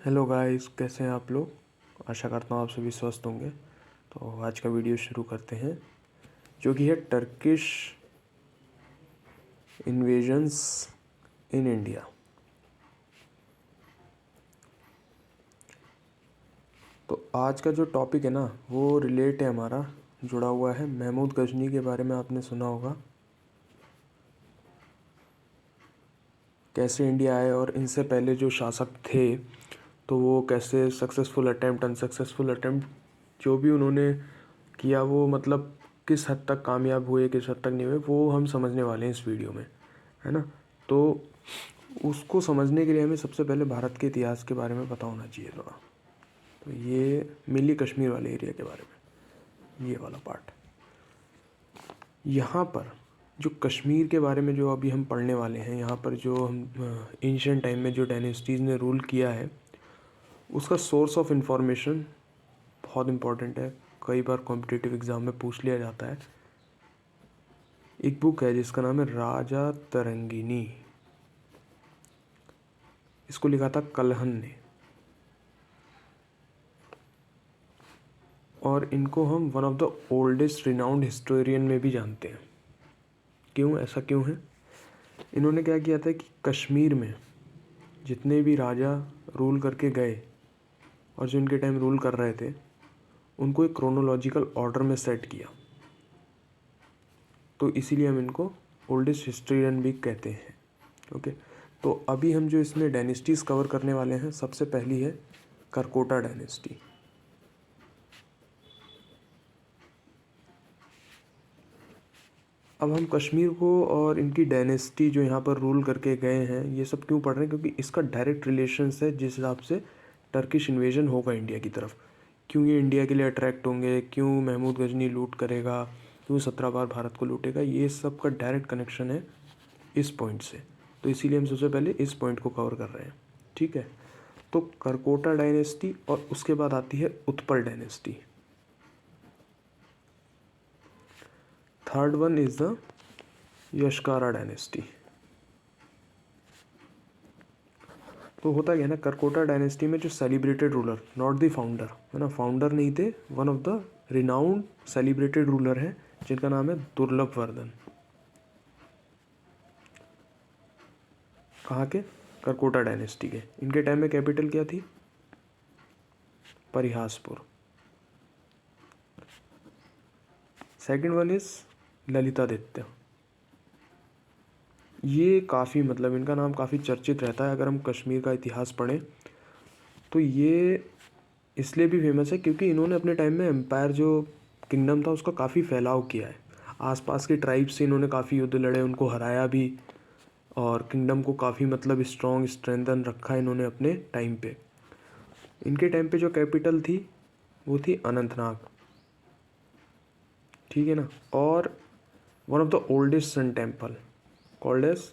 Hello guys, कैसे हैं आप लोग। आशा करता हूँ आप सभी स्वस्थ होंगे। तो आज का वीडियो शुरू करते हैं, जो कि है टर्किश इन्वेजन्स इन इंडिया। तो आज का जो टॉपिक है ना, वो रिलेट है हमारा, जुड़ा हुआ है महमूद गजनी के बारे में। आपने सुना होगा कैसे इंडिया आए और इनसे पहले जो शासक थे तो वो कैसे सक्सेसफुल अटैम्प्ट अनसक्सेसफुल अटैम्प्ट जो भी उन्होंने किया, वो मतलब किस हद तक कामयाब हुए, किस हद तक नहीं हुए, वो हम समझने वाले हैं इस वीडियो में, है ना। तो उसको समझने के लिए हमें सबसे पहले भारत के इतिहास के बारे में पता होना चाहिए थोड़ा। तो ये मिली कश्मीर वाले एरिया के बारे में, ये वाला पार्ट। यहाँ पर जो कश्मीर के बारे में जो अभी हम पढ़ने वाले हैं, यहाँ पर जो हम एंशिएंट टाइम में जो डायनेस्टीज़ ने रूल किया है, उसका सोर्स ऑफ इंफॉर्मेशन बहुत इम्पॉर्टेंट है। कई बार कॉम्पिटिटिव एग्ज़ाम में पूछ लिया जाता है। एक बुक है जिसका नाम है राजा तरंगिनी। इसको लिखा था कलहन ने, और इनको हम one of the oldest renowned historian में भी जानते हैं। क्यों, ऐसा क्यों है? इन्होंने क्या किया था कि कश्मीर में जितने भी राजा रूल करके गए और जो इनके टाइम रूल कर रहे थे, उनको एक क्रोनोलॉजिकल ऑर्डर में सेट किया। तो इसीलिए हम इनको ओल्डेस्ट हिस्टोरियन भी कहते हैं। ओके, तो अभी हम जो इसमें डायनेस्टीज़ कवर करने वाले हैं, सबसे पहली है करकोटा डायनेस्टी। अब हम कश्मीर को और इनकी डायनेस्टी जो यहाँ पर रूल करके गए हैं, ये सब क्यों पढ़ रहे हैं? क्योंकि इसका डायरेक्ट रिलेशंस है जिस हिसाब से टर्किश इन्वेजन होगा इंडिया की तरफ। क्यों ये इंडिया के लिए अट्रैक्ट होंगे, क्यों महमूद गजनी लूट करेगा, क्यों 17 बार भारत को लूटेगा, ये सब का डायरेक्ट कनेक्शन है इस पॉइंट से। तो इसीलिए हम सबसे पहले इस पॉइंट को कवर कर रहे हैं, ठीक है। तो करकोटा डायनेस्टी, और उसके बाद आती है Utpala dynasty. Third one is the Yashaskara dynasty. तो होता क्या है ना, करकोटा डायनेस्टी में जो celebrated ruler, not the founder, है ना, फाउंडर नहीं थे, one of the renowned celebrated ruler है जिनका नाम है दुर्लभ वर्धन। कहाँ के? करकोटा डायनेस्टी के। इनके टाइम में कैपिटल क्या थी? Parihaspur. Second one is Lalitaditya. ये काफ़ी मतलब इनका नाम काफ़ी चर्चित रहता है अगर हम कश्मीर का इतिहास पढ़ें। तो ये इसलिए भी फेमस है क्योंकि इन्होंने अपने टाइम में एम्पायर जो किंगडम था उसका काफ़ी फैलाव किया है। आसपास के ट्राइब से इन्होंने काफ़ी युद्ध लड़े, उनको हराया भी, और किंगडम को काफ़ी मतलब स्ट्रॉन्ग स्ट्रेंथन रखा इन्होंने अपने टाइम पे। इनके टाइम पे जो कैपिटल थी वो थी अनंतनाग, ठीक है ना। और one of the oldest sun temple called as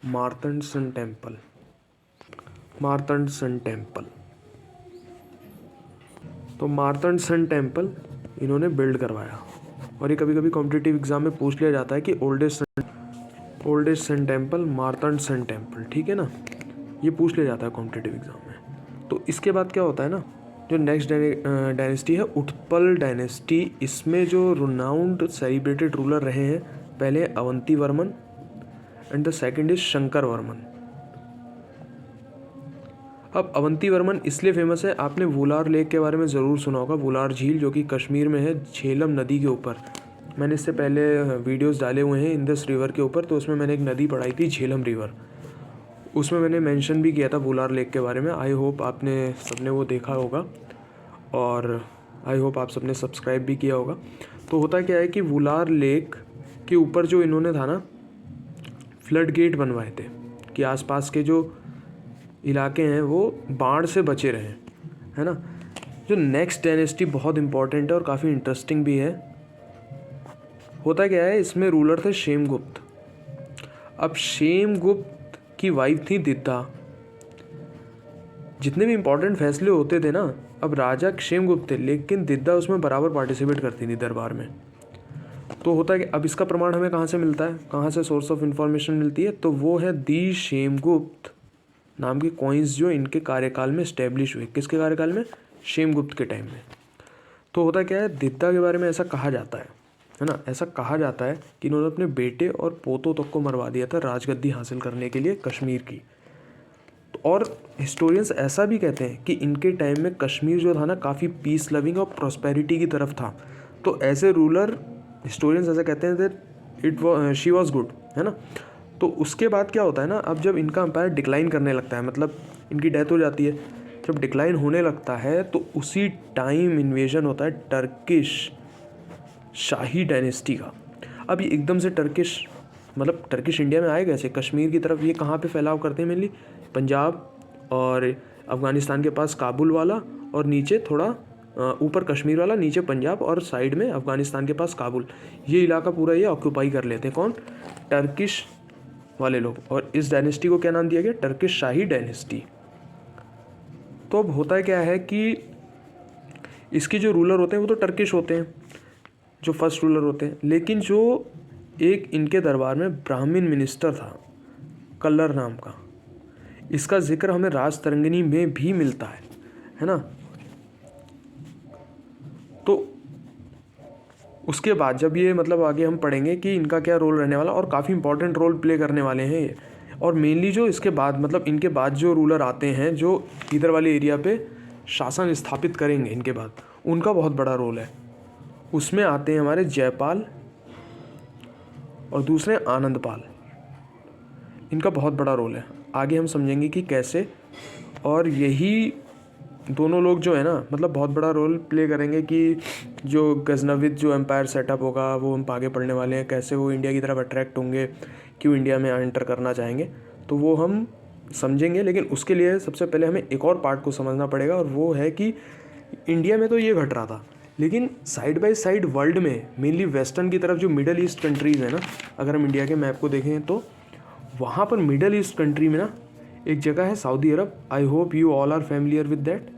Martand sun temple. Martand sun temple, तो मार्तंड सन टेम्पल इन्होंने बिल्ड करवाया। और ये कभी कभी कॉम्पिटिटिव एग्जाम में पूछ लिया जाता है कि oldest sun temple, Martand sun temple, ठीक है ना, ये पूछ लिया जाता है कॉम्पिटिटिव एग्जाम में। तो इसके बाद क्या होता है ना, जो नेक्स्ट डायनेस्टी है उत्पल डायनेस्टी। इसमें जो रिनाउंड सेलिब्रेटेड रूलर रहे हैं, पहले Avanti Varman and the second is Shankar Varman. अब अवंती वर्मन इसलिए फेमस है, आपने वुलार लेक के बारे में ज़रूर सुना होगा। वुलार झील जो कि कश्मीर में है, झेलम नदी के ऊपर। मैंने इससे पहले वीडियोस डाले हुए हैं इंदस रिवर के ऊपर, तो उसमें मैंने एक नदी पढ़ाई थी झेलम रिवर, उसमें मैंने मेंशन भी किया था वुलार लेक के बारे में। आई होप आपने सबने वो देखा होगा, और आई होप आप सबने सब्सक्राइब भी किया होगा। तो होता क्या है कि वुलार लेक के ऊपर जो इन्होंने था ना, फ्लड गेट बनवाए थे कि आसपास के जो इलाके हैं वो बाढ़ से बचे रहें, है ना। जो नेक्स्ट डायनेस्टी बहुत इंपॉर्टेंट है और काफ़ी इंटरेस्टिंग भी है। होता क्या है, इसमें रूलर थे शेमगुप्त। अब शेमगुप्त की वाइफ थी दिद्दा। जितने भी इंपॉर्टेंट फैसले होते थे ना, अब राजा शेमगुप्त थे, लेकिन दिद्दा उसमें बराबर पार्टिसिपेट करती थी दरबार में। तो होता है कि अब इसका प्रमाण हमें कहाँ से मिलता है, कहाँ से सोर्स ऑफ इंफॉर्मेशन मिलती है, तो वो है दी शेमगुप्त नाम के कॉइन्स जो इनके कार्यकाल में इस्टेब्लिश हुए। किसके कार्यकाल में? शेमगुप्त के टाइम में। तो होता क्या है, दिद्दा के बारे में ऐसा कहा जाता है ना, ऐसा कहा जाता है कि इन्होंने अपने बेटे और पोतों तक को मरवा दिया था राजगद्दी हासिल करने के लिए कश्मीर की। तो और हिस्टोरियंस ऐसा भी कहते हैं कि इनके टाइम में कश्मीर जो था ना काफ़ी पीस लविंग और प्रॉस्पेरिटी की तरफ था। तो ऐसे रूलर हिस्टोरियंस ऐसा कहते हैं दैट शी वॉज गुड, है ना। तो उसके बाद क्या होता है ना, अब जब इनका एम्पायर डिक्लाइन करने लगता है, मतलब इनकी डेथ हो जाती है, जब डिक्लाइन होने लगता है तो उसी टाइम इन्वेजन होता है टर्किश शाही डायनेस्टी का। अब ये एकदम से टर्किश इंडिया में आए कैसे? कश्मीर की तरफ ये कहाँ पे फैलाव करते हैं? मेनली पंजाब और अफ़गानिस्तान के पास काबुल वाला, और नीचे थोड़ा ऊपर कश्मीर वाला, नीचे पंजाब और साइड में अफ़गानिस्तान के पास काबुल, ये इलाका पूरा ये ऑक्यूपाई कर लेते हैं। कौन? टर्किश वाले लोग। और इस डायनेस्टी को क्या नाम दिया गया? टर्किश शाही डायनेस्टी। तो अब होता क्या है कि इसके जो रूलर होते हैं वो तो टर्किश होते हैं, जो फर्स्ट रूलर होते हैं, लेकिन जो एक इनके दरबार में ब्राह्मण मिनिस्टर था कल्लर नाम का, इसका जिक्र हमें राजतरंगिणी में भी मिलता है ना। तो उसके बाद जब ये मतलब आगे हम पढ़ेंगे कि इनका क्या रोल रहने वाला, और काफ़ी इंपॉर्टेंट रोल प्ले करने वाले हैं ये। और मेनली जो इसके बाद मतलब इनके बाद जो रूलर आते हैं जो इधर वाले एरिया पे शासन स्थापित करेंगे इनके बाद, उनका बहुत बड़ा रोल है। उसमें आते हैं हमारे जयपाल और दूसरे आनंदपाल, इनका बहुत बड़ा रोल है। आगे हम समझेंगे कि कैसे, और यही दोनों लोग जो है ना मतलब बहुत बड़ा रोल प्ले करेंगे कि जो गजनविद जो एम्पायर सेटअप होगा वो हम आगे पढ़ने वाले हैं, कैसे वो इंडिया की तरफ अट्रैक्ट होंगे, क्यों इंडिया में एंटर करना चाहेंगे, तो वो हम समझेंगे। लेकिन उसके लिए सबसे पहले हमें एक और पार्ट को समझना पड़ेगा, और वो है कि इंडिया में तो ये घट रहा था, लेकिन साइड बाय साइड वर्ल्ड में मेनली वेस्टर्न की तरफ जो मिडल ईस्ट कंट्रीज़ है ना, अगर हम इंडिया के मैप को देखें तो वहाँ पर मिडल ईस्ट कंट्री में ना एक जगह है Saudi Arab. I hope you all are familiar with that.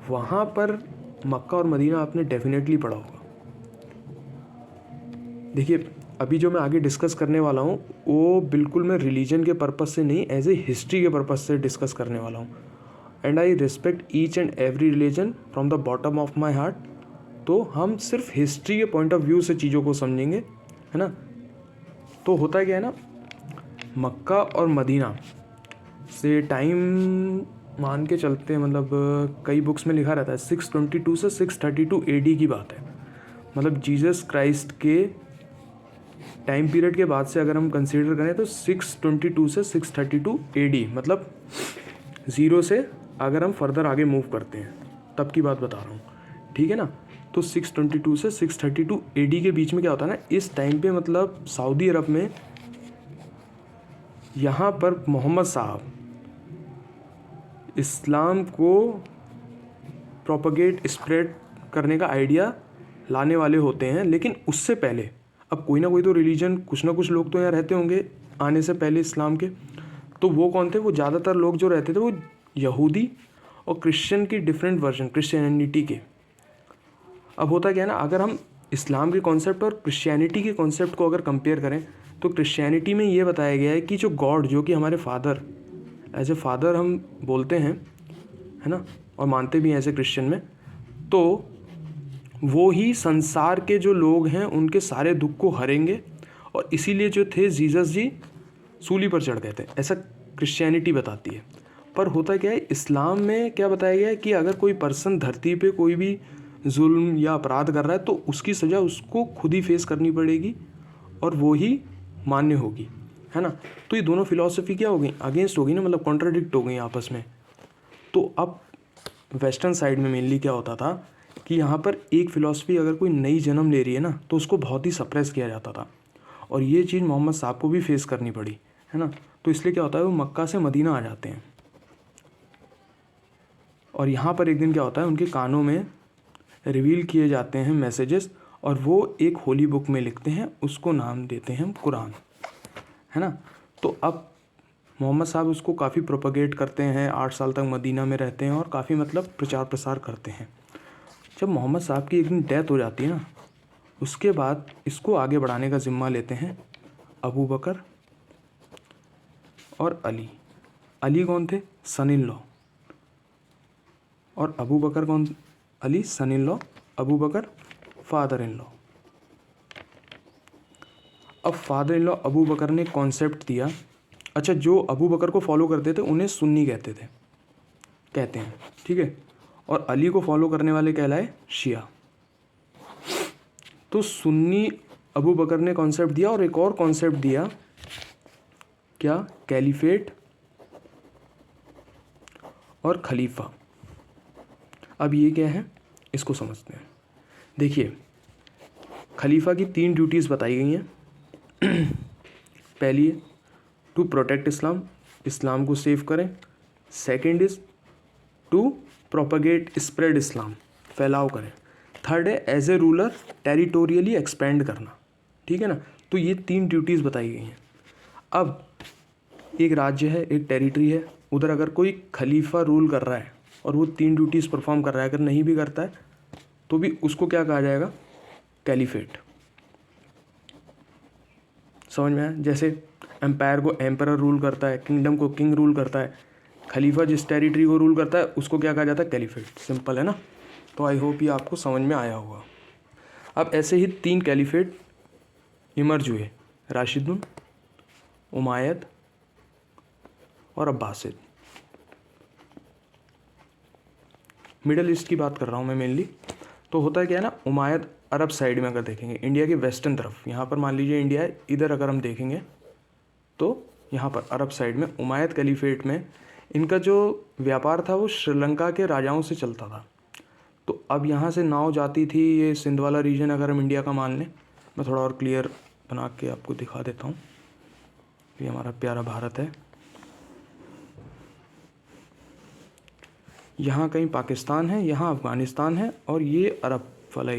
वहाँ पर मक्का और मदीना आपने डेफिनेटली पढ़ा होगा। देखिए अभी जो मैं आगे डिस्कस करने वाला हूँ वो बिल्कुल मैं रिलीजन के पर्पस से नहीं, एज ए हिस्ट्री के पर्पस से डिस्कस करने वाला हूँ। And I respect each and every religion from the bottom of my heart. तो हम सिर्फ हिस्ट्री के पॉइंट ऑफ व्यू से चीज़ों को समझेंगे, है ना। तो होता क्या है ना, मक्का और मदीना से टाइम मान के चलते हैं, मतलब कई बुक्स में लिखा रहता है 622 से 632 AD की बात है। मतलब जीसस क्राइस्ट के टाइम पीरियड के बाद से अगर हम कंसीडर करें तो 622 से 632 AD, मतलब 0 से अगर हम फर्दर आगे मूव करते हैं तब की बात बता रहा हूँ, ठीक है ना। तो 622 से 632 AD के बीच में क्या होता है ना, इस टाइम पे मतलब सऊदी अरब में यहाँ पर मोहम्मद साहब इस्लाम को प्रोपगेट स्प्रेड करने का आइडिया लाने वाले होते हैं। लेकिन उससे पहले अब कोई ना कोई तो रिलीजन, कुछ ना कुछ लोग तो यहाँ रहते होंगे आने से पहले इस्लाम के। तो वो कौन थे? वो ज़्यादातर लोग जो रहते थे वो यहूदी और क्रिश्चियन की डिफरेंट वर्जन क्रिश्चियनिटी के। अब होता क्या है ना, अगर हम इस्लाम के कॉन्सेप्ट और क्रिश्चियनिटी के कॉन्सेप्ट को अगर कंपेयर करें तो क्रिश्चियनिटी में ये बताया गया है कि जो गॉड, जो कि हमारे फादर, एज ए फादर हम बोलते हैं, है ना, और मानते भी हैं ऐसे क्रिश्चियन में, तो वो ही संसार के जो लोग हैं उनके सारे दुख को हरेंगे, और इसीलिए जो थे जीसस जी सूली पर चढ़ गए थे, ऐसा क्रिश्चियनिटी बताती है। पर होता क्या है, इस्लाम में क्या बताया गया है कि अगर कोई पर्सन धरती पे कोई भी जुल्म या अपराध कर रहा है तो उसकी सज़ा उसको खुद ही फेस करनी पड़ेगी और वो ही मान्य होगी, है ना। तो ये दोनों फिलॉसफी क्या हो गई? अगेंस्ट हो गई ना, मतलब कॉन्ट्राडिक्ट हो गई आपस में। तो अब वेस्टर्न साइड में मेनली क्या होता था कि यहाँ पर एक फ़िलॉसफी अगर कोई नई जन्म ले रही है ना तो उसको बहुत ही सप्रेस किया जाता था, और ये चीज़ मोहम्मद साहब को भी फेस करनी पड़ी, है ना। तो इसलिए क्या होता है, वो मक्का से मदीना आ जाते हैं, और यहाँ पर एक दिन क्या होता है, उनके कानों में रिवील किए जाते हैं मैसेजेस, और वो एक होली बुक में लिखते हैं, उसको नाम देते हैं कुरान, है ना। तो अब मोहम्मद साहब उसको काफ़ी प्रोपगेट करते हैं, 8 साल तक मदीना में रहते हैं और काफ़ी मतलब प्रचार प्रसार करते हैं। जब मोहम्मद साहब की एक दिन डेथ हो जाती है ना, उसके बाद इसको आगे बढ़ाने का ज़िम्मा लेते हैं अबू बकर और अली। अली कौन थे? Son in law. और अबू बकर कौन? Ali son in law, Abu Bakr father in law. अब father in law Abu Bakr ने कॉन्सेप्ट दिया। अच्छा, जो अबू बकर को फॉलो करते थे उन्हें सुन्नी कहते हैं, ठीक है। और अली को फॉलो करने वाले कहलाए शिया। तो सुन्नी अबू बकर ने कॉन्सेप्ट दिया और एक और कॉन्सेप्ट दिया, क्या? कैलिफेट और खलीफा। अब ये क्या है, इसको समझते हैं। देखिए, खलीफा की 3 ड्यूटीज़ बताई गई हैं। पहली है टू प्रोटेक्ट इस्लाम, इस्लाम को सेव करें। Second is to propagate spread Islam, फैलाव करें। थर्ड है as a ruler territorially expand करना, ठीक है ना। तो ये 3 ड्यूटीज़ बताई गई हैं। अब एक राज्य है, एक टेरिटरी है, उधर अगर कोई खलीफा रूल कर रहा है और वो 3 ड्यूटीज़ परफॉर्म कर रहा है, अगर नहीं भी करता है तो भी उसको क्या कहा जाएगा? कैलिफेट। समझ में आया? जैसे एम्पायर को एम्परर रूल करता है, किंगडम को किंग रूल करता है, खलीफा जिस टेरिटरी को रूल करता है उसको क्या कहा जाता है? कैलिफेट। सिंपल है ना। तो आई होप ये आपको समझ में आया होगा। अब ऐसे ही 3 कैलिफेट इमर्ज हुए, राशिदुन, उमायद और अब्बासिद। मिडल ईस्ट की बात कर रहा हूँ मैं मेनली। तो होता है क्या है ना, उमायद अरब साइड में अगर देखेंगे, इंडिया की वेस्टर्न तरफ, यहाँ पर मान लीजिए इंडिया है, इधर अगर हम देखेंगे तो यहाँ पर अरब साइड में उमायद कैलिफेट में इनका जो व्यापार था वो श्रीलंका के राजाओं से चलता था। तो अब यहाँ से नाव जाती थी, ये सिंध वाला रीजन अगर हम इंडिया का मान लें, मैं थोड़ा और क्लियर बना के आपको दिखा देता हूँ। ये हमारा प्यारा भारत है, यहाँ कहीं पाकिस्तान है, यहाँ अफ़गानिस्तान है और ये अरब वाला